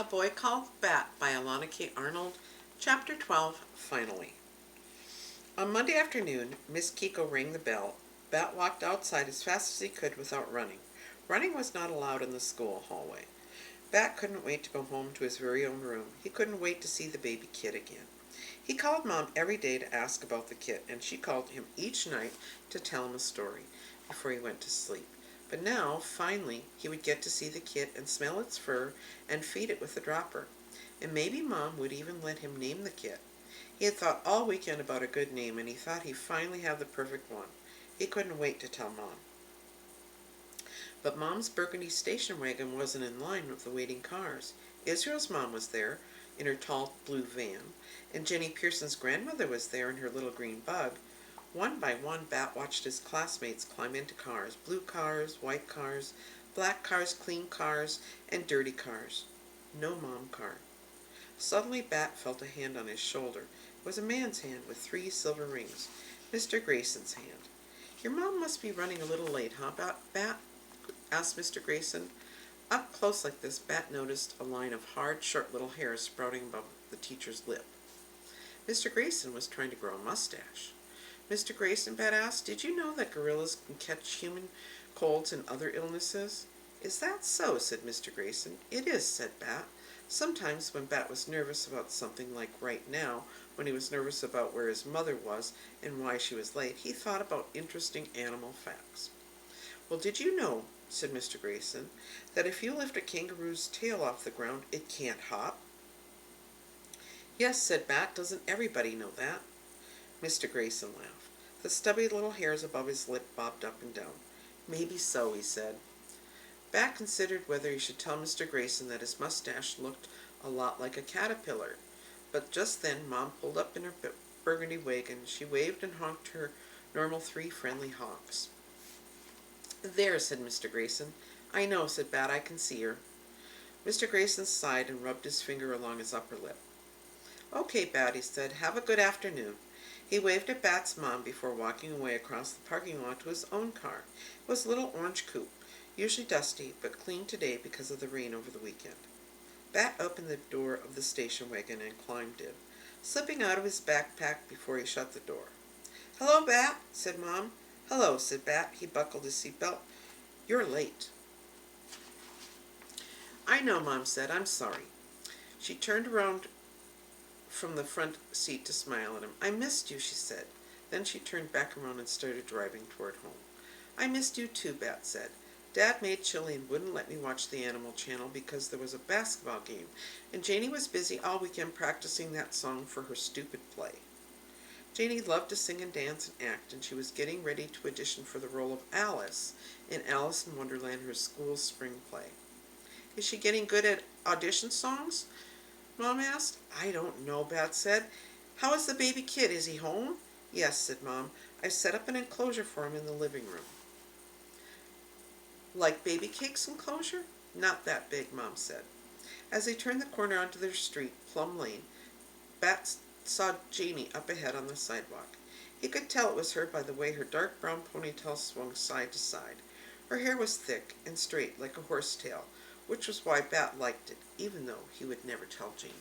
A Boy Called Bat by Alana K. Arnold, Chapter 12, Finally. On Monday afternoon, Miss Kiko rang the bell. Bat walked outside as fast as he could without running. Running was not allowed in the school hallway. Bat couldn't wait to go home to his very own room. He couldn't wait to see the baby kid again. He called Mom every day to ask about the kid, and she called him each night to tell him a story before he went to sleep. But now, finally, he would get to see the kid and smell its fur and feed it with a dropper. And maybe Mom would even let him name the kid. He had thought all weekend about a good name, and he thought he'd finally have the perfect one. He couldn't wait to tell Mom. But Mom's burgundy station wagon wasn't in line with the waiting cars. Israel's mom was there in her tall blue van, and Jenny Pearson's grandmother was there in her little green bug. One by one, Bat watched his classmates climb into cars: blue cars, white cars, black cars, clean cars, and dirty cars. No Mom car. Suddenly Bat felt a hand on his shoulder. It was a man's hand with 3 silver rings. Mr. Grayson's hand. "Your mom must be running a little late, huh, Bat?" asked Mr. Grayson. Up close like this, Bat noticed a line of hard, short little hair sprouting above the teacher's lip. Mr. Grayson was trying to grow a mustache. "Mr. Grayson," Bat asked, "did you know that gorillas can catch human colds and other illnesses?" "Is that so?" said Mr. Grayson. "It is," said Bat. Sometimes when Bat was nervous about something, like right now, when he was nervous about where his mother was and why she was late, he thought about interesting animal facts. "Well, did you know," said Mr. Grayson, "that if you lift a kangaroo's tail off the ground, it can't hop?" "Yes," said Bat. "Doesn't everybody know that?" Mr. Grayson laughed. The stubby little hairs above his lip bobbed up and down. "Maybe so," he said. Bat considered whether he should tell Mr. Grayson that his mustache looked a lot like a caterpillar. But just then Mom pulled up in her burgundy wagon. She waved and honked her normal 3 friendly honks. "There," said Mr. Grayson. "I know," said Bat. "I can see her." Mr. Grayson sighed and rubbed his finger along his upper lip. "Okay, Bat," he said. "Have a good afternoon." He waved at Bat's mom before walking away across the parking lot to his own car. It was a little orange coupe, usually dusty, but clean today because of the rain over the weekend. Bat opened the door of the station wagon and climbed in, slipping out of his backpack before he shut the door. "Hello, Bat," said Mom. "Hello," said Bat. He buckled his seatbelt. "You're late." "I know," Mom said. "I'm sorry." She turned around from the front seat to smile at him. "I missed you," she said. Then she turned back around and started driving toward home. "I missed you too," Bat said. "Dad made chili and wouldn't let me watch the Animal Channel because there was a basketball game, and Janie was busy all weekend practicing that song for her stupid play." Janie loved to sing and dance and act, and she was getting ready to audition for the role of Alice in Alice in Wonderland, her school's spring play. "Is she getting good at audition songs?" Mom asked. "I don't know," Bat said. "How is the baby kid? Is he home?" "Yes," said Mom. "I've set up an enclosure for him in the living room." "Like Baby Cake's enclosure?" "Not that big," Mom said. As they turned the corner onto their street, Plum Lane, Bat saw Janie up ahead on the sidewalk. He could tell it was her by the way her dark brown ponytail swung side to side. Her hair was thick and straight like a horsetail, which was why Bat liked it, even though he would never tell Janie.